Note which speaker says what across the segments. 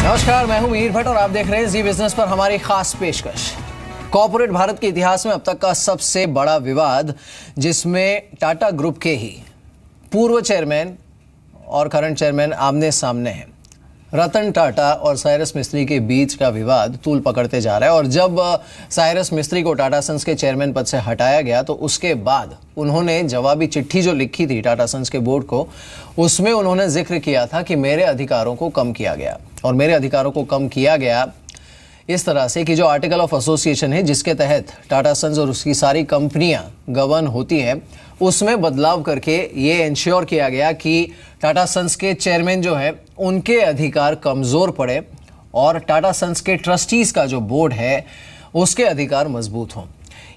Speaker 1: नमस्कार, मैं हूं मीर भट्ट और आप देख रहे हैं जी बिजनेस पर हमारी खास पेशकश। कॉर्पोरेट भारत के इतिहास में अब तक का सबसे बड़ा विवाद, जिसमें टाटा ग्रुप के ही पूर्व चेयरमैन और करंट चेयरमैन आमने सामने हैं। रतन टाटा और साइरस मिस्त्री के बीच का विवाद तूल पकड़ते जा रहा है और जब साइरस मिस्त्री को टाटा सन्स के चेयरमैन पद से हटाया गया तो उसके बाद उन्होंने जवाबी चिट्ठी जो लिखी थी टाटा सन्स के बोर्ड को, उसमें उन्होंने जिक्र किया था कि मेरे अधिकारों को कम किया गया। और मेरे अधिकारों को कम किया गया इस तरह से कि जो आर्टिकल ऑफ एसोसिएशन है जिसके तहत टाटा सन्स और उसकी सारी कंपनियां गवर्न होती हैं, उसमें बदलाव करके ये इंश्योर किया गया कि टाटा सन्स के चेयरमैन जो है उनके अधिकार कमज़ोर पड़े और टाटा सन्स के ट्रस्टीज़ का जो बोर्ड है उसके अधिकार मजबूत हों।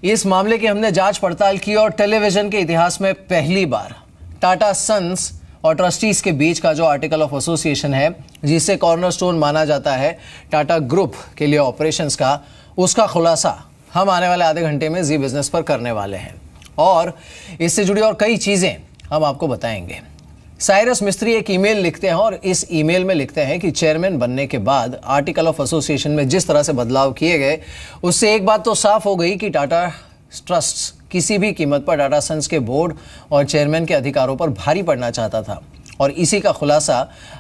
Speaker 1: इस मामले की हमने जांच पड़ताल की और टेलीविज़न के इतिहास में पहली बार टाटा सन्स और ट्रस्टीज़ के बीच का जो आर्टिकल ऑफ एसोसिएशन है, जिसे कॉर्नरस्टोन माना जाता है टाटा ग्रुप के लिए ऑपरेशंस का, उसका खुलासा हम आने वाले आधे घंटे में जी बिजनेस पर करने वाले हैं और इससे जुड़ी और कई चीज़ें हम आपको बताएंगे। साइरस मिस्त्री एक ईमेल लिखते हैं और इस ईमेल में लिखते हैं कि चेयरमैन बनने के बाद आर्टिकल ऑफ एसोसिएशन में जिस तरह से बदलाव किए गए, उससे एक बात तो साफ हो गई कि टाटा ट्रस्ट किसी भी कीमत पर टाटा सन्स के बोर्ड और चेयरमैन के अधिकारों पर भारी पड़ना चाहता था और इसी का खुलासा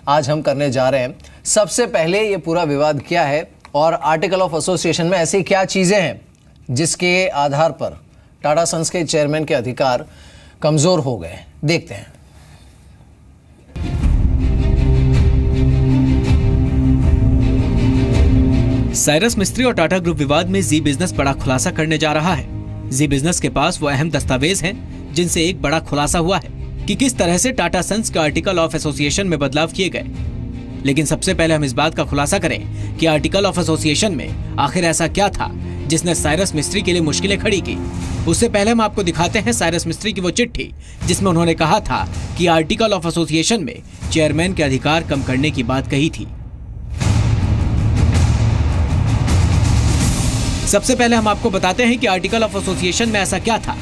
Speaker 1: आज हम करने जा रहे हैं। सबसे पहले ये पूरा विवाद क्या है और आर्टिकल ऑफ एसोसिएशन में ऐसी क्या चीज़ें हैं जिसके आधार पर टाटा सन्स के चेयरमैन के अधिकार कमज़ोर हो गए, देखते हैं।
Speaker 2: साइरस मिस्त्री और टाटा ग्रुप विवाद में जी बिजनेस बड़ा खुलासा करने जा रहा है। जी बिजनेस के पास वो अहम दस्तावेज हैं जिनसे एक बड़ा खुलासा हुआ है कि किस तरह से टाटा सन्स का आर्टिकल ऑफ एसोसिएशन में बदलाव किए गए। लेकिन सबसे पहले हम इस बात का खुलासा करें कि आर्टिकल ऑफ एसोसिएशन में आखिर ऐसा क्या था जिसने साइरस मिस्त्री के लिए मुश्किलें खड़ी की। उससे पहले हम आपको दिखाते हैं साइरस मिस्त्री की वो चिट्ठी जिसमें उन्होंने कहा था कि आर्टिकल ऑफ एसोसिएशन में चेयरमैन के अधिकार कम करने की बात कही थी। सबसे पहले हम आपको बताते हैं कि आर्टिकल ऑफ एसोसिएशन में ऐसा क्या था।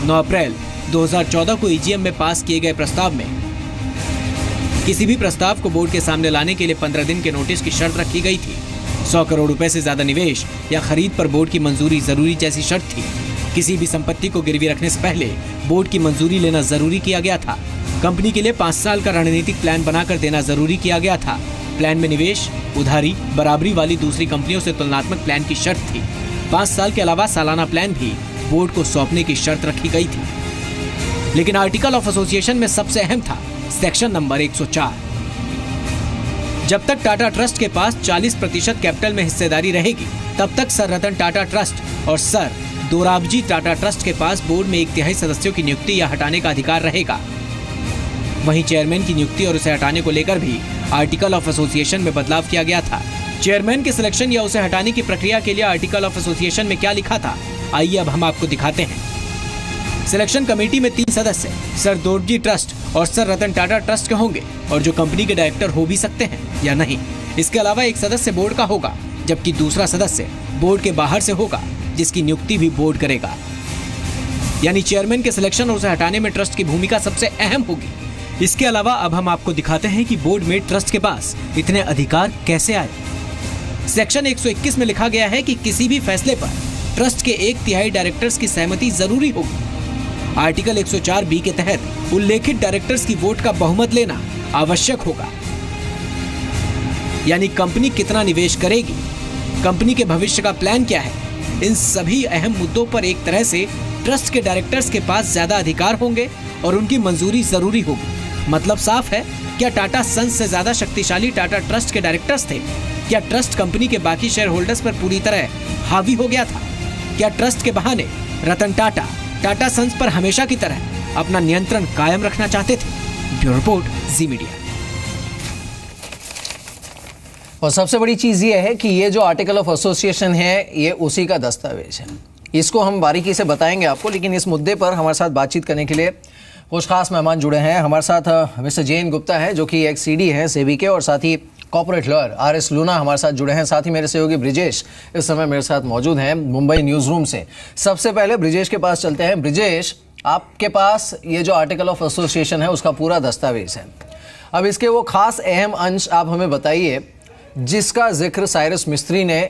Speaker 2: 9 अप्रैल 2014 को ईजीएम में पास किए गए प्रस्ताव में किसी भी प्रस्ताव को बोर्ड के सामने लाने के लिए 15 दिन के नोटिस की शर्त रखी गई थी। 100 करोड़ रुपए से ज्यादा निवेश या खरीद पर बोर्ड की मंजूरी जरूरी जैसी शर्त थी। किसी भी संपत्ति को गिरवी रखने से पहले बोर्ड की मंजूरी लेना जरूरी किया गया था। कंपनी के लिए 5 साल का रणनीतिक प्लान बनाकर देना जरूरी किया गया था। प्लान में निवेश, उधारी, बराबरी वाली दूसरी कंपनियों से तुलनात्मक प्लान की शर्त थी। 5 साल के अलावा सालाना प्लान भी बोर्ड को सौंपने की शर्त रखी गई थी। लेकिन आर्टिकल ऑफ एसोसिएशन में सबसे अहम था सेक्शन नंबर 104। जब तक टाटा ट्रस्ट के पास 40% कैपिटल में हिस्सेदारी रहेगी, तब तक सर रतन टाटा ट्रस्ट और सर दोराबजी टाटा ट्रस्ट के पास बोर्ड में 1/3 सदस्यों की नियुक्ति या हटाने का अधिकार रहेगा। वहीं चेयरमैन की नियुक्ति और उसे हटाने को लेकर भी आर्टिकल ऑफ एसोसिएशन में बदलाव किया गया था। चेयरमैन के सिलेक्शन या उसे हटाने की प्रक्रिया के लिए आर्टिकल ऑफ एसोसिएशन में क्या लिखा था, आइए अब हम आपको दिखाते हैं। सिलेक्शन कमेटी में 3 सदस्य सर दोरबजी ट्रस्ट और सर रतन टाटा ट्रस्ट के होंगे और जो कंपनी के डायरेक्टर हो भी सकते हैं या नहीं। इसके अलावा एक सदस्य बोर्ड का होगा, जबकि दूसरा सदस्य बोर्ड के बाहर से होगा, जिसकी नियुक्ति भी बोर्ड करेगा। यानी चेयरमैन के सिलेक्शन और उसे हटाने में ट्रस्ट की भूमिका सबसे अहम होगी। इसके अलावा अब हम आपको दिखाते हैं कि बोर्ड में ट्रस्ट के पास इतने अधिकार कैसे आए। सेक्शन 121 में लिखा गया है कि किसी भी फैसले पर ट्रस्ट के 1/3 डायरेक्टर्स की सहमति जरूरी होगी। आर्टिकल 104 बी के तहत उल्लेखित डायरेक्टर्स की वोट का बहुमत लेना आवश्यक होगा। यानी कंपनी कितना निवेश करेगी, कंपनी के भविष्य का प्लान क्या है, इन सभी अहम मुद्दों पर एक तरह से ट्रस्ट के डायरेक्टर्स के पास ज्यादा अधिकार होंगे और उनकी मंजूरी जरूरी होगी। मतलब साफ है, क्या टाटा सन्स से ज्यादा शक्तिशाली टाटा ट्रस्ट के डायरेक्टर्स थे? क्या ट्रस्ट कंपनी के बाकी शेयर होल्डर्स पर पूरी तरह हावी हो गया था? क्या ट्रस्ट के बहाने रतन टाटा टाटा सन्स पर हमेशा की तरह अपना नियंत्रण कायम रखना चाहते थे? ब्यूरो रिपोर्ट, जी मीडिया।
Speaker 1: और सबसे बड़ी चीज ये है कि ये जो आर्टिकल ऑफ एसोसिएशन है, ये उसी का दस्तावेज है। इसको हम बारीकी से बताएंगे आपको, लेकिन इस मुद्दे पर हमारे साथ बातचीत करने के लिए कुछ खास मेहमान जुड़े हैं। हमारे साथ मिस्टर जैन गुप्ता है, जो कि एक सीडी है सेबी के, और साथ ही कॉर्पोरेट लॉयर RS लूना हमारे साथ जुड़े हैं। साथ ही मेरे सहयोगी ब्रिजेश इस समय मेरे साथ मौजूद हैं मुंबई न्यूज़ रूम से। सबसे पहले ब्रिजेश के पास चलते हैं। ब्रिजेश, आपके पास ये जो आर्टिकल ऑफ एसोसिएशन है उसका पूरा दस्तावेज है। अब इसके वो खास अहम अंश आप हमें बताइए जिसका जिक्र साइरस मिस्त्री ने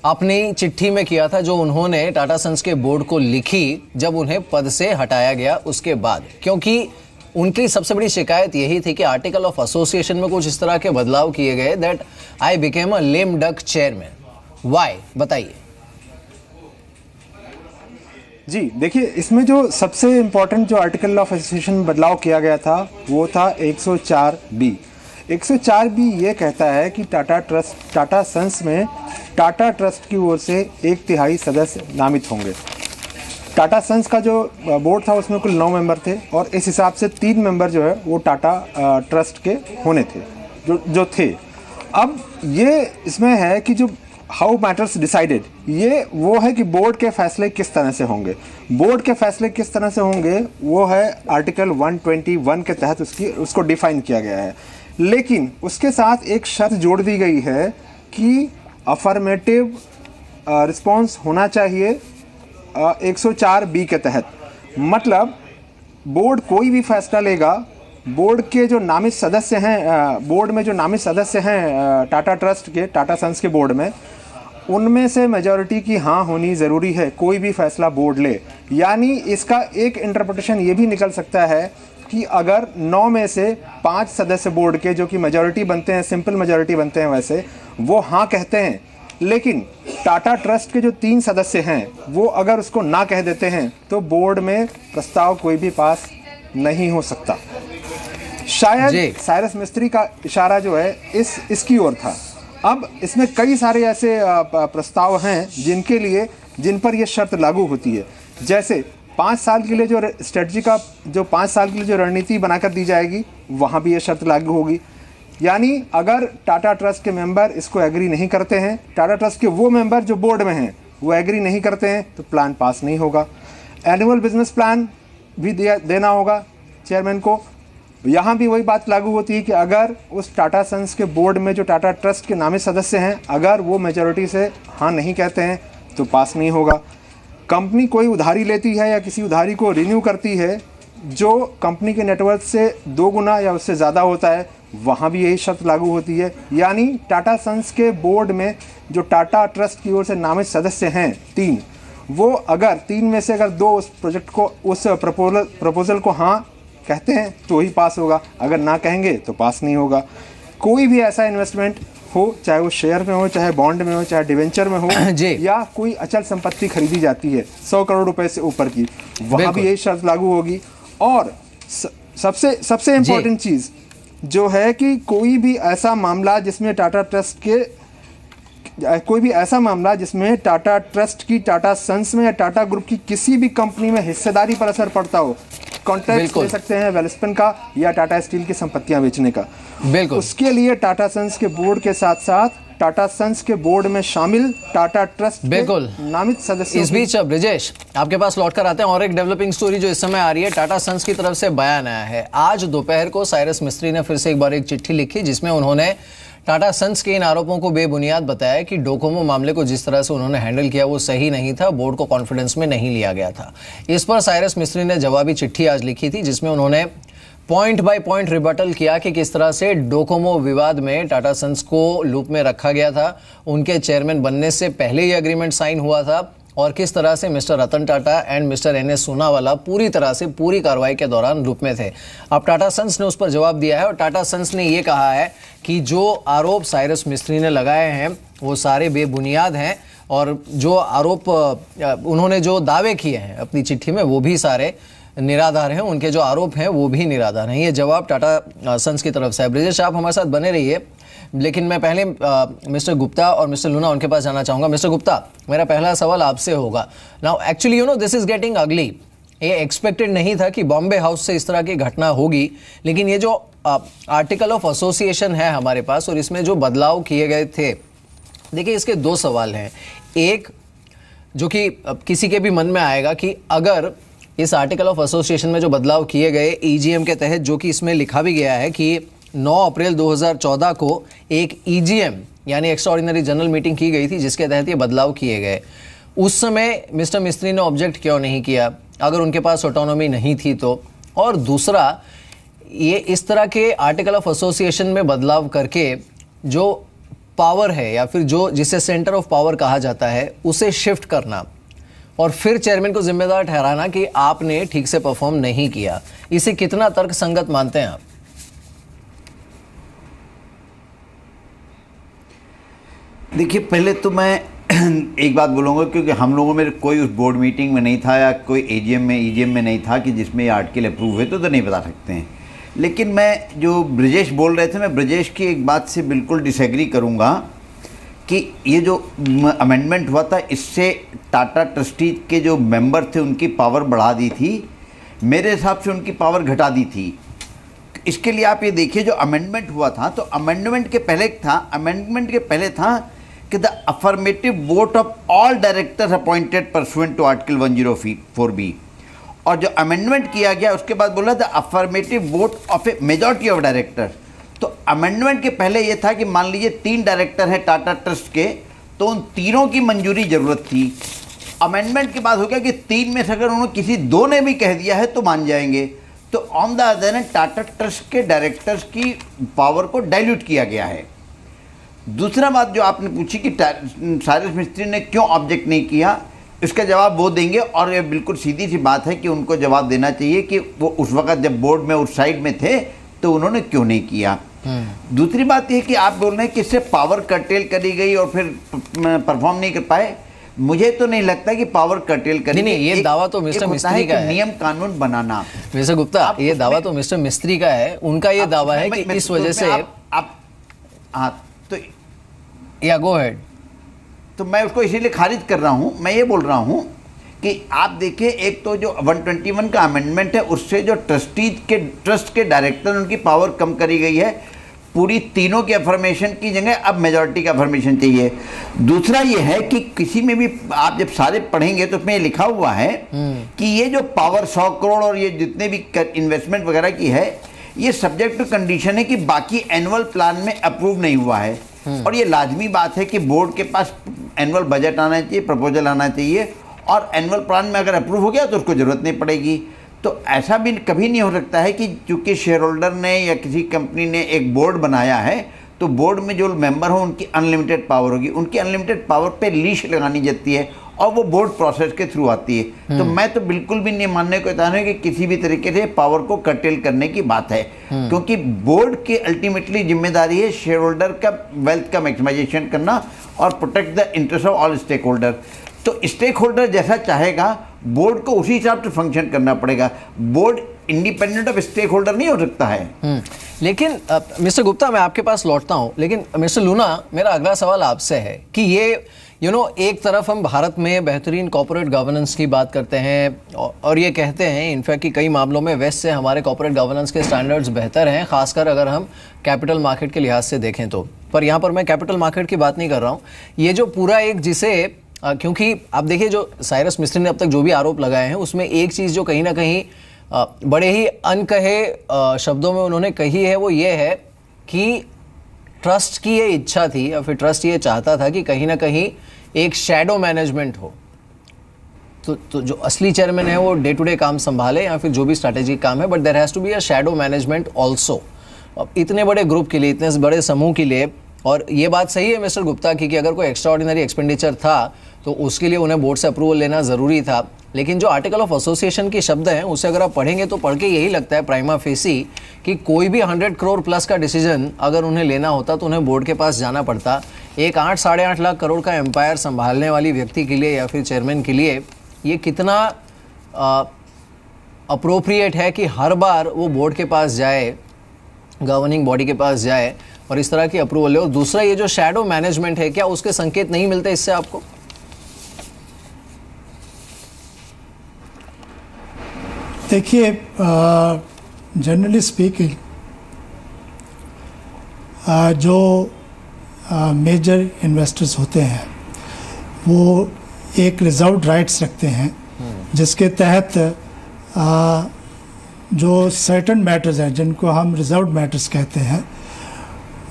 Speaker 1: अपनी चिट्ठी में किया था, जो उन्होंने टाटा सन्स के बोर्ड को लिखी जब उन्हें पद से हटाया गया उसके बाद। क्योंकि उनकी सबसे बड़ी शिकायत यही थी कि आर्टिकल ऑफ एसोसिएशन में कुछ इस तरह के बदलाव किए गए that I became a lame duck chairman. Why, बताइए।
Speaker 3: जी देखिए, इसमें जो सबसे इम्पोर्टेंट जो आर्टिकल ऑफ एसोसिएशन में बदलाव किया गया था वो था 104B। 104B ये कहता है कि टाटा सन्स में टाटा ट्रस्ट की ओर से 1/3 सदस्य नामित होंगे। टाटा सन्स का जो बोर्ड था उसमें कुल 9 मेंबर थे और इस हिसाब से 3 मेंबर जो है वो टाटा ट्रस्ट के होने थे जो थे। अब ये इसमें है कि जो हाउ मैटर्स डिसाइडेड, ये वो है कि बोर्ड के फैसले किस तरह से होंगे। बोर्ड के फैसले किस तरह से होंगे वो है आर्टिकल 121 के तहत उसको डिफाइन किया गया है। लेकिन उसके साथ एक शर्त जोड़ दी गई है कि अफर्मेटिव रिस्पॉन्स होना चाहिए 104B के तहत। मतलब बोर्ड कोई भी फैसला लेगा, बोर्ड के जो नामित सदस्य हैं, बोर्ड में जो नामित सदस्य हैं टाटा ट्रस्ट के, टाटा सन्स के बोर्ड में, उनमें से मेजॉरिटी की हाँ होनी ज़रूरी है कोई भी फैसला बोर्ड ले। यानी इसका एक इंटरप्रिटेशन ये भी निकल सकता है कि अगर 9 में से 5 सदस्य बोर्ड के, जो कि मेजॉरिटी बनते हैं, सिंपल मेजॉरिटी बनते हैं वैसे, वो हाँ कहते हैं, लेकिन टाटा ट्रस्ट के जो 3 सदस्य हैं वो अगर उसको ना कह देते हैं तो बोर्ड में प्रस्ताव कोई भी पास नहीं हो सकता। शायद साइरस मिस्त्री का इशारा जो है इसकी ओर था। अब इसमें कई सारे ऐसे प्रस्ताव हैं जिन पर यह शर्त लागू होती है। जैसे 5 साल के लिए जो स्ट्रेटजी का जो 5 साल के लिए जो रणनीति बनाकर दी जाएगी, वहाँ भी ये शर्त लागू होगी। यानी अगर टाटा ट्रस्ट के मेंबर इसको एग्री नहीं करते हैं, टाटा ट्रस्ट के वो मेंबर जो बोर्ड में हैं वो एग्री नहीं करते हैं, तो प्लान पास नहीं होगा। एनुअल बिजनेस प्लान भी देना होगा चेयरमैन को। यहाँ भी वही बात लागू होती है कि अगर उस टाटा सन्स के बोर्ड में जो टाटा ट्रस्ट के नामित सदस्य हैं, अगर वो मेजॉरिटी से हाँ नहीं कहते हैं तो पास नहीं होगा। कंपनी कोई उधारी लेती है या किसी उधारी को रिन्यू करती है जो कंपनी के नेटवर्थ से 2 गुना या उससे ज़्यादा होता है, वहाँ भी यही शर्त लागू होती है। यानी टाटा सन्स के बोर्ड में जो टाटा ट्रस्ट की ओर से नामित सदस्य हैं 3, वो अगर 3 में से अगर 2 उस प्रोजेक्ट को, उस प्रपोजल को हाँ कहते हैं तो ही पास होगा, अगर ना कहेंगे तो पास नहीं होगा। कोई भी ऐसा इन्वेस्टमेंट हो, चाहे वो शेयर में हो, चाहे बॉन्ड में हो, चाहे डिवेंचर में हो या कोई अचल संपत्ति खरीदी जाती है 100 करोड़ रुपए से ऊपर की, वहाँ भी यही शर्त लागू होगी। और सबसे इम्पोर्टेंट चीज़ जो है कि कोई भी ऐसा मामला जिसमें टाटा ट्रस्ट की टाटा सन्स में या टाटा ग्रुप की किसी भी कंपनी में हिस्सेदारी पर असर पड़ता हो, कॉन्ट्रैक्ट ले सकते हैं वेलस्पन का या टाटा स्टील की संपत्तियां बेचने का, बिल्कुल, उसके लिए टाटा सन्स के बोर्ड के साथ साथ टाटा सन्स के बोर्ड में शामिल टाटा ट्रस्ट बिल्कुल नामित सदस्य।
Speaker 1: इस बीच ब्रिजेश आपके पास लौटकर आते हैं और एक डेवलपिंग स्टोरी जो इस समय आ रही है। टाटा सन्स की तरफ से बयान आया है। आज दोपहर को साइरस मिस्त्री ने फिर से एक बार एक चिट्ठी लिखी जिसमें उन्होंने टाटा सन्स के इन आरोपों को बेबुनियाद बताया कि डोकोमो मामले को जिस तरह से उन्होंने हैंडल किया वो सही नहीं था, बोर्ड को कॉन्फिडेंस में नहीं लिया गया था। इस पर साइरस मिस्त्री ने जवाबी चिट्ठी आज लिखी थी जिसमें उन्होंने पॉइंट बाय पॉइंट रिबटल किया कि किस तरह से डोकोमो विवाद में टाटा सन्स को लूप में रखा गया था, उनके चेयरमैन बनने से पहले ही एग्रीमेंट साइन हुआ था और किस तरह से mister Ratan Tata and mister NS Sonawala पूरी तरह से पूरी कार्रवाई के दौरान लूप में थे। अब टाटा सन्स ने उस पर जवाब दिया है और टाटा सन्स ने ये कहा है कि जो आरोप साइरस मिस्त्री ने लगाए हैं वो सारे बेबुनियाद हैं और जो आरोप उन्होंने जो दावे किए हैं अपनी चिट्ठी में वो भी सारे निराधार हैं, उनके जो आरोप हैं वो भी निराधार हैं। ये जवाब टाटा सन्स की तरफ से है। ब्रिजेश आप हमारे साथ बने रहिए, लेकिन मैं पहले मिस्टर गुप्ता और मिस्टर लूना उनके पास जाना चाहूँगा। मिस्टर गुप्ता, मेरा पहला सवाल आपसे होगा। Now actually this is getting अगली। ये एक्सपेक्टेड नहीं था कि बॉम्बे हाउस से इस तरह की घटना होगी, लेकिन ये जो आर्टिकल ऑफ एसोसिएशन है हमारे पास और इसमें जो बदलाव किए गए थे, देखिए इसके 2 सवाल हैं। एक जो कि किसी के भी मन में आएगा कि अगर इस आर्टिकल ऑफ एसोसिएशन में जो बदलाव किए गए EGM के तहत, जो कि इसमें लिखा भी गया है कि 9 अप्रैल 2014 को एक EGM यानी एक्स्ट्राऑर्डिनरी जनरल मीटिंग की गई थी जिसके तहत ये बदलाव किए गए, उस समय मिस्टर मिस्त्री ने ऑब्जेक्ट क्यों नहीं किया अगर उनके पास ऑटोनॉमी नहीं थी तो? और दूसरा, ये इस तरह के आर्टिकल ऑफ एसोसिएशन में बदलाव करके जो पावर है या फिर जो जिसे सेंटर ऑफ पावर कहा जाता है उसे शिफ्ट करना और फिर चेयरमैन को जिम्मेदार ठहराना कि आपने ठीक से परफॉर्म नहीं किया, इसे कितना तर्कसंगत मानते हैं आप?
Speaker 4: देखिए, पहले तो मैं एक बात बोलूँगा, क्योंकि हम लोगों में कोई उस बोर्ड मीटिंग में नहीं था या कोई ईजीएम में नहीं था कि जिसमें ये आर्टिकल अप्रूव हुए, तो नहीं बता सकते हैं। लेकिन मैं जो ब्रजेश बोल रहे थे, मैं ब्रजेश की एक बात से बिल्कुल डिसएग्री करूँगा कि ये जो अमेंडमेंट हुआ था इससे टाटा ट्रस्टी के जो मेंबर थे उनकी पावर बढ़ा दी थी। मेरे हिसाब से उनकी पावर घटा दी थी। इसके लिए आप ये देखिए, जो अमेंडमेंट हुआ था तो अमेंडमेंट के पहले था कि the affirmative vote of all directors appointed pursuant to article 104B, और जो अमेंडमेंट किया गया उसके बाद बोला the affirmative vote of a majority of directors. तो अमेंडमेंट के पहले ये था कि मान लीजिए 3 डायरेक्टर हैं टाटा ट्रस्ट के, तो उन तीनों की मंजूरी ज़रूरत थी। अमेंडमेंट के बाद हो गया कि 3 में से अगर उन्होंने किसी 2 ने भी कह दिया है तो मान जाएंगे। तो on the other hand Tata trust के डायरेक्टर्स की पावर को डाइल्यूट किया गया है। दूसरा बात जो आपने पूछी कि साइरस मिस्त्री ने क्यों ऑब्जेक्ट नहीं किया, इसका जवाब वो देंगे, और ये बिल्कुल सीधी सी बात है कि उनको जवाब देना चाहिए कि वो उस वक्त जब बोर्ड में उस साइड में थे तो उन्होंने क्यों नहीं किया। दूसरी बात यह कि आप बोल रहे हैं कि इससे पावर कर्टेल करी गई और फिर परफॉर्म नहीं कर पाए। मुझे तो नहीं लगता कि पावर कर्टेल करी।
Speaker 1: नहीं, ये दावा तो मिस्टर मिस्त्री का है,
Speaker 4: नियम कानून बनाना।
Speaker 1: मिस्टर गुप्ता, ये दावा तो मिस्टर मिस्त्री का है, उनका ये दावा है कि इस वजह से
Speaker 4: हाँ, तो
Speaker 1: या गो अहेड।
Speaker 4: तो मैं उसको इसीलिए खारिज कर रहा हूँ। मैं ये बोल रहा हूँ कि आप देखिए, एक तो जो 121 का अमेंडमेंट है उससे जो ट्रस्ट के डायरेक्टर उनकी पावर कम करी गई है। पूरी तीनों की अफर्मेशन की जगह अब मेजॉरिटी का अफर्मेशन चाहिए। दूसरा ये है कि किसी में भी आप जब सारे पढ़ेंगे तो उसमें ये लिखा हुआ है कि ये जो पावर 100 करोड़ और ये जितने भी इन्वेस्टमेंट वगैरह की है, ये सब्जेक्ट टू कंडीशन है कि बाकी एनुअल प्लान में अप्रूव नहीं हुआ है। और ये लाजमी बात है कि बोर्ड के पास एनुअल बजट आना चाहिए, प्रपोजल आना चाहिए, और एनुअल प्लान में अगर अप्रूव हो गया तो उसको ज़रूरत नहीं पड़ेगी। तो ऐसा भी कभी नहीं हो सकता है कि चूँकि शेयर होल्डर ने या किसी कंपनी ने एक बोर्ड बनाया है तो बोर्ड में जो मेंबर हो उनकी अनलिमिटेड पावर होगी। उनकी अनलिमिटेड पावर पे लीश लगानी जाती है और वो बोर्ड प्रोसेस के थ्रू आती है। तो मैं तो बिल्कुल भी नहीं मानने को चाह रहा हूं कि किसी भी तरीके से पावर को कर्टेल करने की बात है, क्योंकि बोर्ड की अल्टीमेटली जिम्मेदारी है शेयर होल्डर का वेल्थ का मैक्सिमाइजेशन करना और protect the interest of all stakeholder. तो स्टेक होल्डर जैसा चाहेगा बोर्ड को उसी हिसाब से फंक्शन करना पड़ेगा। Board independent of stakeholder नहीं हो सकता है।
Speaker 1: लेकिन मिस्टर गुप्ता, मैं आपके पास लौटता हूं, लेकिन मिस्टर लूना, मेरा अगला सवाल आपसे है कि ये एक तरफ हम भारत में बेहतरीन कॉर्पोरेट गवर्नेंस की बात करते हैं और ये कहते हैं इनफैक्ट कि कई मामलों में वेस्ट से हमारे कॉर्पोरेट गवर्नेंस के स्टैंडर्ड्स बेहतर हैं, खासकर अगर हम कैपिटल मार्केट के लिहाज से देखें तो। पर यहाँ पर मैं कैपिटल मार्केट की बात नहीं कर रहा हूँ। ये जो पूरा एक जिसे क्योंकि आप देखिए, जो साइरस मिस्त्री ने अब तक जो भी आरोप लगाए हैं उसमें एक चीज़ जो कहीं ना कहीं बड़े ही अनकहे शब्दों में उन्होंने कही है, वो ये है कि ट्रस्ट की ये इच्छा थी या फिर ट्रस्ट ये चाहता था कि कहीं ना कहीं एक शैडो मैनेजमेंट हो। तो जो असली चेयरमैन है वो डे टू डे काम संभाले या फिर जो भी स्ट्रैटेजिक काम है, but there has to be a shadow management also. अब इतने बड़े ग्रुप के लिए, इतने बड़े समूह के लिए, और ये बात सही है मिस्टर गुप्ता की कि अगर कोई एक्स्ट्रा ऑर्डिनरी एक्सपेंडिचर था तो उसके लिए उन्हें बोर्ड से अप्रूवल लेना ज़रूरी था। लेकिन जो आर्टिकल ऑफ एसोसिएशन के शब्द हैं उसे अगर आप पढ़ेंगे तो पढ़ के यही लगता है प्राइमा फेसी कि कोई भी 100 करोड़ प्लस का डिसीजन अगर उन्हें लेना होता तो उन्हें बोर्ड के पास जाना पड़ता। एक 8-8.5 लाख करोड़ का एम्पायर संभालने वाली व्यक्ति के लिए या फिर चेयरमैन के लिए ये कितना अप्रोप्रिएट है कि हर बार वो बोर्ड के पास जाए, गवर्निंग बॉडी के पास जाए और इस तरह की अप्रूवल ले। और दूसरा, ये जो शैडो मैनेजमेंट है, क्या उसके संकेत नहीं मिलते इससे आपको?
Speaker 5: देखिए, जनरली स्पीकिंग जो मेजर इन्वेस्टर्स होते हैं वो एक रिजर्व राइट्स रखते हैं जिसके तहत जो सर्टेन मैटर्स हैं जिनको हम रिजर्व मैटर्स कहते हैं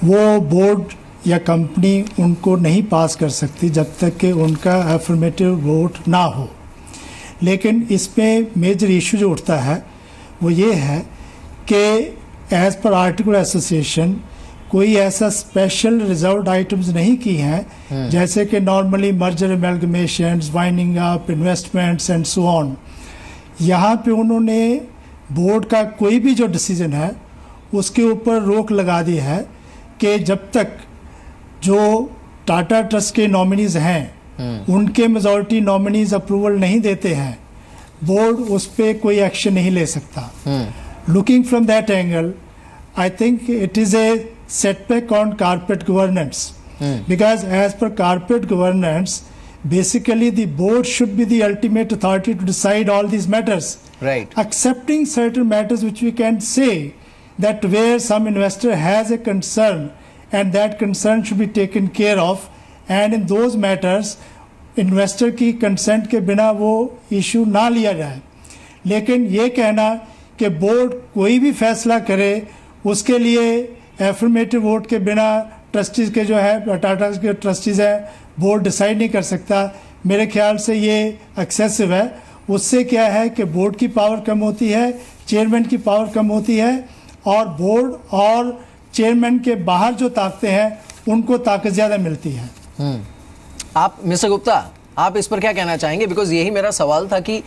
Speaker 5: वो बोर्ड या कंपनी उनको नहीं पास कर सकती जब तक कि उनका एफर्मेटिव वोट ना हो। लेकिन इसमें मेजर इशू जो उठता है वो ये है कि एज़ पर आर्टिकल एसोसिएशन कोई ऐसा स्पेशल रिजर्व्ड आइटम्स नहीं की हैं जैसे कि normally merger amalgamations, winding up, investments and so on. यहाँ पे उन्होंने बोर्ड का कोई भी जो डिसीजन है उसके ऊपर रोक लगा दी है कि जब तक जो टाटा ट्रस्ट के नॉमिनीज हैं उनके मेजॉरिटी नॉमिनीज अप्रूवल नहीं देते हैं, बोर्ड उस पर कोई एक्शन नहीं ले सकता। Looking from that angle, I think it is a setback on corporate governance, because as per corporate governance, basically the board should be the ultimate authority to decide all these matters.
Speaker 1: Right.
Speaker 5: Accepting certain matters which we can say that where some investor has a concern and that concern should be taken care of, and in those matters investor की consent के बिना वो issue ना लिया जाए। लेकिन ये कहना कि बोर्ड कोई भी फैसला करे उसके लिए एफर्मेटिव वोट के बिना ट्रस्टीज़ के जो है टाटा के ट्रस्टीज़ हैं बोर्ड डिसाइड नहीं कर सकता, मेरे ख्याल से ये एक्सेसिव है। उससे क्या है कि बोर्ड की पावर कम होती है, चेयरमैन की पावर कम होती है, और बोर्ड और चेयरमैन के बाहर जो ताकतें हैं उनको ताकत ज़्यादा मिलती है।
Speaker 1: आप मिस्टर गुप्ता, आप इस पर क्या कहना चाहेंगे? बिकॉज यही मेरा सवाल था कि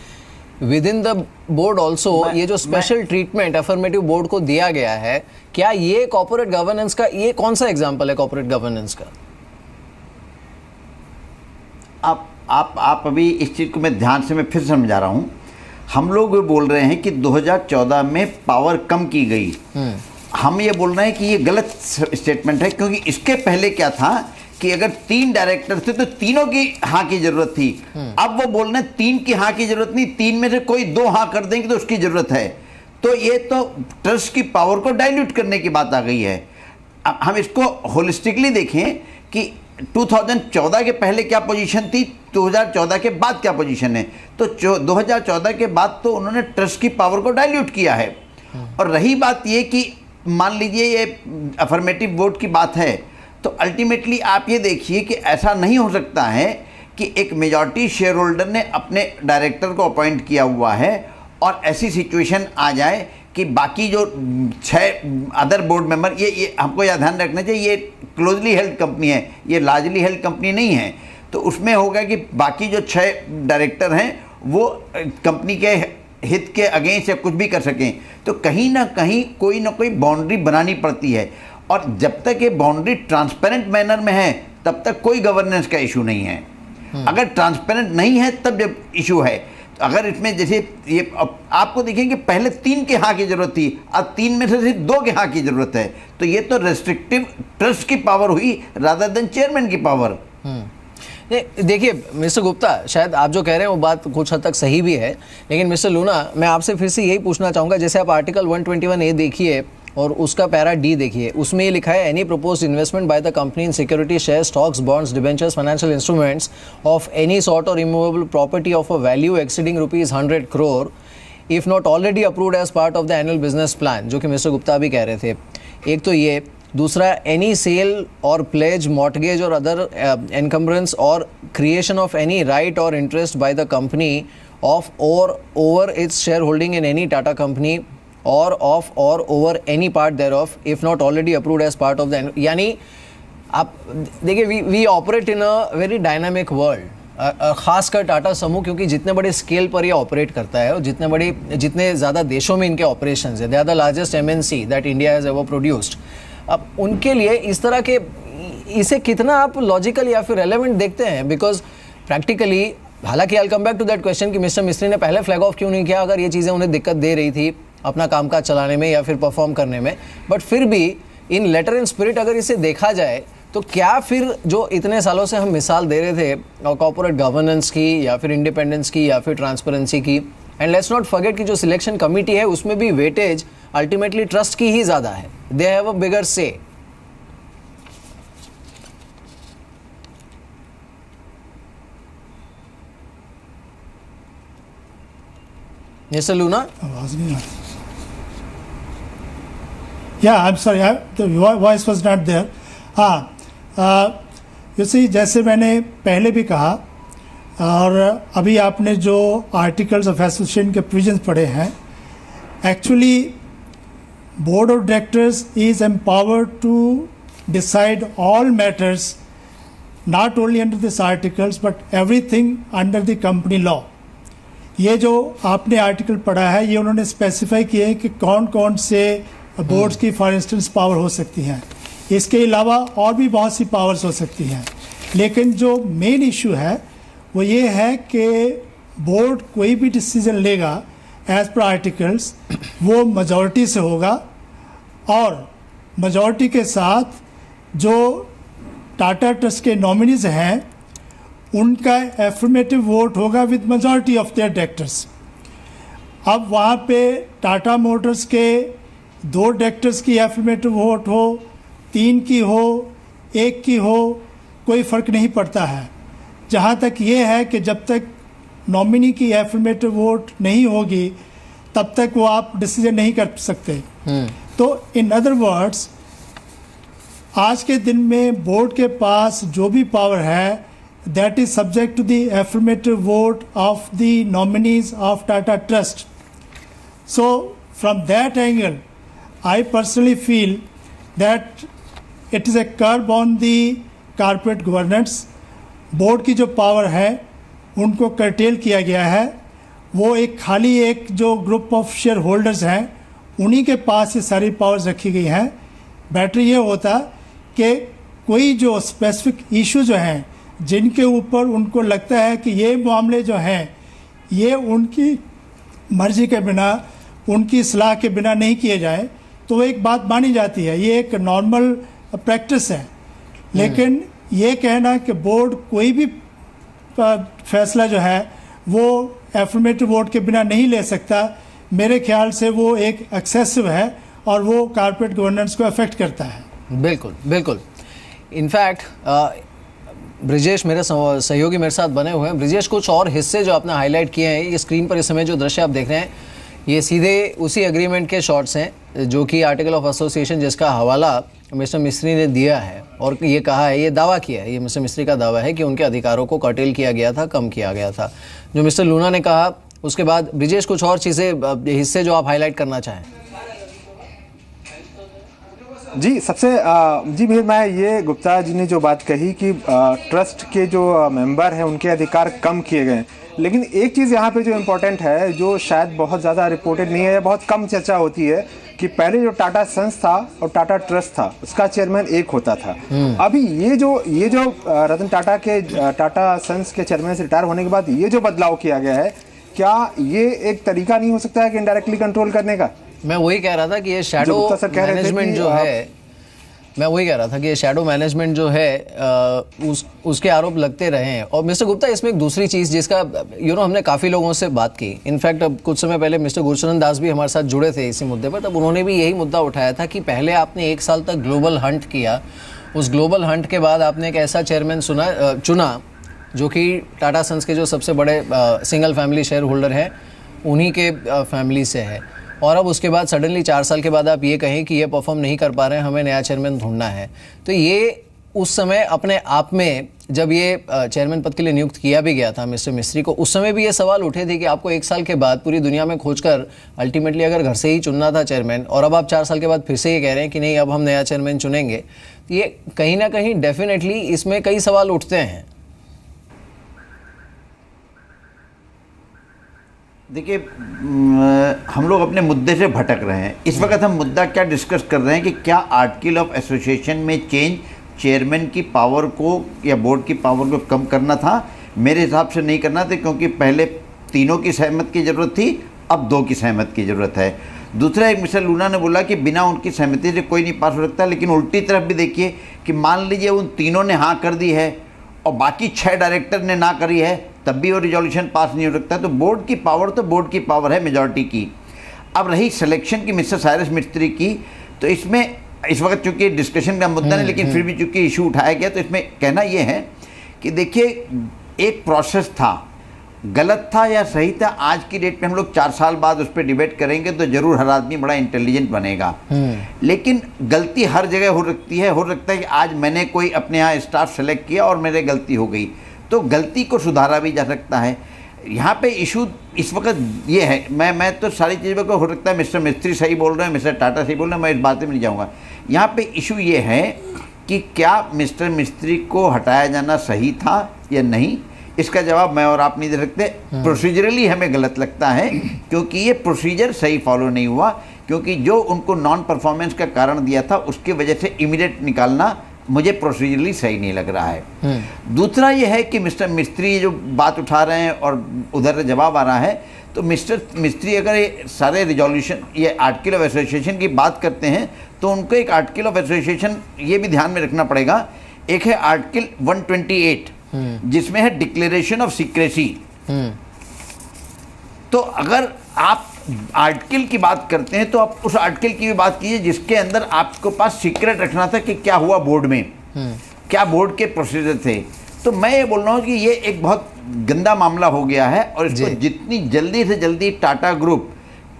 Speaker 1: with in the board also ये जो स्पेशल ट्रीटमेंट अफर्मेटिव बोर्ड को दिया गया है, क्या ये कॉर्पोरेट गवर्नेंस का, ये कौन सा एग्जांपल है कॉर्पोरेट गवर्नेंस का?
Speaker 4: आप अभी इस चीज़ को मैं ध्यान से मैं फिर समझा रहा हूँ। हम लोग बोल रहे हैं कि 2014 में पावर कम की गई, हम ये बोल रहे हैं कि ये गलत स्टेटमेंट है, क्योंकि इसके पहले क्या था कि अगर 3 डायरेक्टर थे तो तीनों की हाँ की जरूरत थी। अब वो बोल रहे हैं 3 की हाँ की जरूरत नहीं, 3 में से कोई 2 हाँ कर देंगे तो उसकी जरूरत है। तो ये तो ट्रस्ट की पावर को डाइल्यूट करने की बात आ गई है। अब हम इसको होलिस्टिकली देखें कि 2014 के पहले क्या पोजीशन थी, 2014 के बाद क्या पोजीशन है। तो 2014 के बाद तो उन्होंने ट्रस्ट की पावर को डाइल्यूट किया है। और रही बात ये कि मान लीजिए ये अफर्मेटिव वोट की बात है, तो अल्टीमेटली आप ये देखिए कि ऐसा नहीं हो सकता है कि एक मेजॉरिटी शेयर होल्डर ने अपने डायरेक्टर को अपॉइंट किया हुआ है और ऐसी सिचुएशन आ जाए कि बाकी जो 6 अदर बोर्ड मेंबर, ये हमको यह ध्यान रखना चाहिए, ये क्लोजली हेल्ड कंपनी है, ये लार्जली हेल्ड कंपनी नहीं है। तो उसमें होगा कि बाकी जो 6 डायरेक्टर हैं वो कंपनी के हित के अगेंस्ट या कुछ भी कर सकें। तो कहीं ना कहीं कोई ना कोई बाउंड्री बनानी पड़ती है, और जब तक ये बाउंड्री ट्रांसपेरेंट मैनर में है तब तक कोई गवर्नेंस का इशू नहीं है। अगर ट्रांसपेरेंट नहीं है तब जब इशू है। तो अगर इसमें जैसे ये आपको देखेंगे पहले 3 के हाँ की जरूरत थी, अब 3 में से सिर्फ 2 के हाँ की जरूरत है। तो ये तो रेस्ट्रिक्टिव ट्रस्ट की पावर हुई रादर देन चेयरमैन की पावर।
Speaker 1: देखिए मिस्टर गुप्ता, शायद आप जो कह रहे हैं वो बात कुछ हद तक सही भी है, लेकिन मिस्टर लूना, मैं आपसे फिर से यही पूछना चाहूँगा, जैसे आप आर्टिकल 121A देखिए और उसका पैरा डी देखिए, उसमें ये लिखा है any proposed investment by the company in security share, stocks, bonds, debentures, financial instruments of any sort or immovable property of a value exceeding ₹100 crore if not already approved as part of the annual business plan, जो कि mister Gupta भी कह रहे थे। एक तो ये, दूसरा any sale or pledge, mortgage or other encumbrance or creation of any right or interest by the company of or over its share holding in any Tata company or of or over any part thereof if not already approved as part of the, यानी आप देखिए we operate in a very dynamic world, खासकर टाटा समूह, क्योंकि जितने बड़े scale पर ये ऑपरेट करता है और जितने ज़्यादा देशों में इनके ऑपरेशंस है, they are the largest MNC that India has ever produced. अब उनके लिए इस तरह के, इसे कितना आप लॉजिकल या फिर रेलेवेंट देखते हैं? बिकॉज प्रैक्टिकली, हालांकि I will come back to that question कि मिस्टर मिस्त्री ने पहले फ्लैग ऑफ क्यों नहीं किया अगर ये चीज़ें उन्हें दिक्कत दे रही थी अपना कामकाज चलाने में या फिर परफॉर्म करने में। बट फिर भी इन लेटर इन स्पिरिट अगर इसे देखा जाए तो क्या फिर जो इतने सालों से हम मिसाल दे रहे थे कॉर्पोरेट गवर्नेंस की या फिर इंडिपेंडेंस की या फिर ट्रांसपेरेंसी की, एंड लेट्स नॉट फॉरगेट कि जो सिलेक्शन कमेटी है उसमें भी वेटेज अल्टीमेटली ट्रस्ट की ही ज़्यादा है, दे हैव अ बिगर से। मिस्टर लूना,
Speaker 5: आवाज नहीं आ रही। Yeah, I'm sorry, the voice was not there. You see, जैसे मैंने पहले भी कहा और अभी आपने जो आर्टिकल्स ऑफ एसोसिएशन के प्रोविजंस पढ़े हैं, actually board of directors is empowered to decide all matters, not only under this articles but everything under the company law. ये जो आपने आर्टिकल पढ़ा है ये उन्होंने स्पेसिफाई किए हैं कि कौन कौन से बोर्ड्स की फॉर इंस्टेंस पावर हो सकती हैं। इसके अलावा और भी बहुत सी पावर्स हो सकती हैं, लेकिन जो मेन इशू है वो ये है कि बोर्ड कोई भी डिसीजन लेगा एज पर आर्टिकल्स वो मेजॉरिटी से होगा, और मेजॉरिटी के साथ जो टाटा ट्रस्ट के नॉमिनीज हैं उनका एफर्मेटिव वोट होगा with majority of their directors. अब वहाँ पे टाटा मोटर्स के 2 डायरेक्टर्स की एफर्मेटिव वोट हो, 3 की हो, 1 की हो, कोई फ़र्क नहीं पड़ता है। जहाँ तक ये है कि जब तक नॉमिनी की एफर्मेटिव वोट नहीं होगी तब तक वो आप डिसीजन नहीं कर सकते। तो इन अदर वर्ड्स आज के दिन में बोर्ड के पास जो भी पावर है that is subject to the affirmative vote of the nominees of Tata Trust. So from that angle, I personally feel that it is a curb on the corporate governance. Board की जो power है उनको cartel किया गया है, वो एक खाली एक जो ग्रुप ऑफ शेयर होल्डर्स हैं उन्हीं के पास ये सारी पावर्स रखी गई हैं। बेटर ये होता कि कोई जो स्पेसिफिक इशू जो हैं जिनके ऊपर उनको लगता है कि ये मामले जो हैं ये उनकी मर्जी के बिना, उनकी सलाह के बिना नहीं किए जाए तो वो एक बात मानी जाती है, ये एक नॉर्मल प्रैक्टिस है। लेकिन ये कहना कि बोर्ड कोई भी फैसला जो है वो एफर्मेटिव वोट के बिना नहीं ले सकता, मेरे ख्याल से वो एक एक्सेसिव है और वो कॉर्पोरेट गवर्नेंस को अफेक्ट करता है।
Speaker 1: बिल्कुल बिल्कुल। इनफैक्ट ब्रिजेश मेरे सहयोगी मेरे साथ बने हुए हैं। ब्रिजेश, कुछ और हिस्से जो आपने हाईलाइट किए हैं, ये स्क्रीन पर इस समय जो दृश्य आप देख रहे हैं ये सीधे उसी एग्रीमेंट के शॉट्स हैं जो कि आर्टिकल ऑफ एसोसिएशन जिसका हवाला मिस्टर मिस्त्री ने दिया है और ये कहा है, ये दावा किया है, ये मिस्टर मिस्त्री का दावा है कि उनके अधिकारों को कर्टेल किया गया था, कम किया गया था, जो मिस्टर लूना ने कहा। उसके बाद ब्रिजेश कुछ और चीज़ें हिस्से जो आप हाईलाइट करना चाहें।
Speaker 3: जी जी भैया, मैं ये गुप्ता जी ने जो बात कही कि ट्रस्ट के जो मेंबर हैं उनके अधिकार कम किए गए, लेकिन एक चीज़ यहाँ पे जो इम्पोर्टेंट है जो शायद बहुत ज़्यादा रिपोर्टेड नहीं है या बहुत कम चर्चा होती है कि पहले जो टाटा सन्स था और टाटा ट्रस्ट था उसका चेयरमैन एक होता था। अभी ये जो रतन टाटा के टाटा सन्स के चेयरमैन से रिटायर होने के बाद ये जो बदलाव किया गया है, क्या ये एक तरीका नहीं हो सकता है कि इनडायरेक्टली कंट्रोल करने का?
Speaker 1: मैं वही कह रहा था कि ये शैडो मैनेजमेंट जो है, मैं वही कह रहा था कि ये शैडो मैनेजमेंट जो है उसके आरोप लगते रहे हैं। और मिस्टर गुप्ता, इसमें एक दूसरी चीज़ जिसका हमने काफ़ी लोगों से बात की, इनफैक्ट अब कुछ समय पहले मिस्टर गुरचरण दास भी हमारे साथ जुड़े थे इसी मुद्दे पर, तब उन्होंने भी यही मुद्दा उठाया था कि पहले आपने 1 साल तक ग्लोबल हंट किया, उस ग्लोबल हंट के बाद आपने एक ऐसा चेयरमैन चुना जो कि टाटा सन्स के जो सबसे बड़े सिंगल फैमिली शेयर होल्डर हैं उन्हीं के फैमिली से है, और अब उसके बाद सडनली 4 साल के बाद आप ये कहें कि ये परफॉर्म नहीं कर पा रहे हैं, हमें नया चेयरमैन ढूंढना है। तो ये उस समय अपने आप में जब ये चेयरमैन पद के लिए नियुक्त किया भी गया था मिस्टर मिस्त्री को, उस समय भी ये सवाल उठे थे कि आपको 1 साल के बाद पूरी दुनिया में खोजकर अल्टीमेटली अगर घर से ही चुनना था चेयरमैन, और अब आप 4 साल के बाद फिर से ये कह रहे हैं कि नहीं अब हम नया चेयरमैन चुनेंगे, ये कहीं ना कहीं डेफिनेटली इसमें कई सवाल उठते हैं।
Speaker 4: देखिए, हम लोग अपने मुद्दे से भटक रहे हैं। इस वक्त हम मुद्दा क्या डिस्कस कर रहे हैं कि क्या आर्टिकल ऑफ एसोसिएशन में चेंज चेयरमैन की पावर को या बोर्ड की पावर को कम करना था। मेरे हिसाब से नहीं करना था, क्योंकि पहले 3 की सहमत की ज़रूरत थी, अब 2 की सहमत की ज़रूरत है। दूसरा, एक मिस्टर लूना ने बोला कि बिना उनकी सहमति से कोई नहीं पास हो सकता, लेकिन उल्टी तरफ भी देखिए कि मान लीजिए उन 3 ने हाँ कर दी है और बाकी 6 डायरेक्टर ने ना करी है, तब भी वो रिजोल्यूशन पास नहीं हो सकता। तो बोर्ड की पावर तो बोर्ड की पावर है मेजॉरिटी की। अब रही सिलेक्शन की मिस्टर साइरस मिस्त्री की, तो इसमें इस वक्त चूंकि डिस्कशन का मुद्दा नहीं, लेकिन फिर भी चूंकि इशू उठाया गया, तो इसमें कहना ये है कि देखिए एक प्रोसेस था, गलत था या सही था, आज की डेट में हम लोग 4 साल बाद उस पर डिबेट करेंगे तो जरूर हर आदमी बड़ा इंटेलिजेंट बनेगा। लेकिन गलती हर जगह हो सकती है। हो सकता है कि आज मैंने कोई अपने यहाँ स्टाफ सेलेक्ट किया और मेरे गलती हो गई, तो गलती को सुधारा भी जा सकता है। यहाँ पे इशू इस वक्त ये है, मैं तो सारी चीज़ों को हो सकता है मिस्टर मिस्त्री सही बोल रहे हैं, मिस्टर टाटा सही बोल रहे हैं, मैं इस बात में नहीं जाऊँगा। यहाँ पे इशू ये है कि क्या मिस्टर मिस्त्री को हटाया जाना सही था या नहीं, इसका जवाब मैं और आप नहीं दे सकते। प्रोसीजरली हमें गलत लगता है क्योंकि ये प्रोसीजर सही फॉलो नहीं हुआ, क्योंकि जो उनको नॉन परफॉर्मेंस का कारण दिया था उसकी वजह से इमीडिएट निकालना मुझे प्रोसीजरली सही नहीं लग रहा है। दूसरा ये है कि मिस्टर मिस्त्री जो बात उठा रहे हैं और उधर से जवाब आ रहा है, तो मिस्टर मिस्त्री अगर ये सारे रिजोल्यूशन ये आर्टिकल ऑफ एसोसिएशन की बात करते हैं तो उनको एक आर्टिकल ऑफ एसोसिएशन ये भी ध्यान में रखना पड़ेगा। एक है आर्टिकल 128 जिसमें है डिक्लेरेशन ऑफ सीक्रेसी। तो अगर आप आर्टिकल की बात करते हैं तो आप उस आर्टिकल की भी बात कीजिए जिसके अंदर आपको पास सीक्रेट रखना था कि क्या हुआ बोर्ड में, क्या बोर्ड के प्रोसीजर थे। तो मैं ये बोल रहा हूँ कि ये एक बहुत गंदा मामला हो गया है और इसको जितनी जल्दी से जल्दी टाटा ग्रुप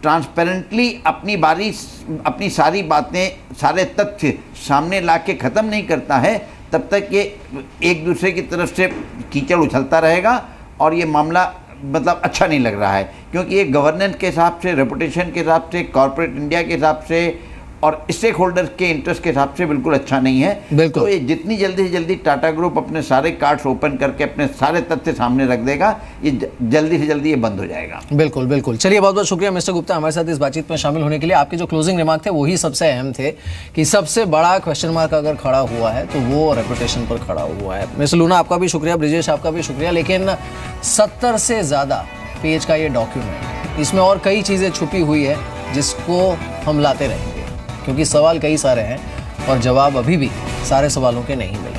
Speaker 4: ट्रांसपेरेंटली अपनी सारी बातें, सारे तथ्य सामने ला के ख़त्म नहीं करता है, तब तक ये एक दूसरे की तरफ से कीचड़ उछलता रहेगा और ये मामला मतलब अच्छा नहीं लग रहा है, क्योंकि ये गवर्नेंस के हिसाब से, रेपुटेशन के हिसाब से, कॉर्पोरेट इंडिया के हिसाब से और स्टेक होल्डर्स के इंटरेस्ट के हिसाब से बिल्कुल अच्छा नहीं है। तो ये जितनी जल्दी से जल्दी टाटा ग्रुप अपने सारे कार्ड्स ओपन करके अपने सारे तथ्य सामने रख देगा, ये जल्दी से जल्दी ये बंद हो जाएगा।
Speaker 1: बिल्कुल बिल्कुल। चलिए, बहुत बहुत शुक्रिया मिस्टर गुप्ता हमारे साथ इस बातचीत में शामिल होने के लिए। आपके जो क्लोजिंग रिमार्क थे वही सबसे अहम थे कि सबसे बड़ा क्वेश्चन मार्क अगर खड़ा हुआ है तो वो रेपुटेशन पर खड़ा हुआ है। मिस्टर लूना आपका भी शुक्रिया, ब्रिजेश आपका भी शुक्रिया। लेकिन 70 से ज़्यादा पेज का ये डॉक्यूमेंट, इसमें और कई चीज़ें छुपी हुई है जिसको हम लाते रहेंगे, क्योंकि सवाल कई सारे हैं और जवाब अभी भी सारे सवालों के नहीं मिले।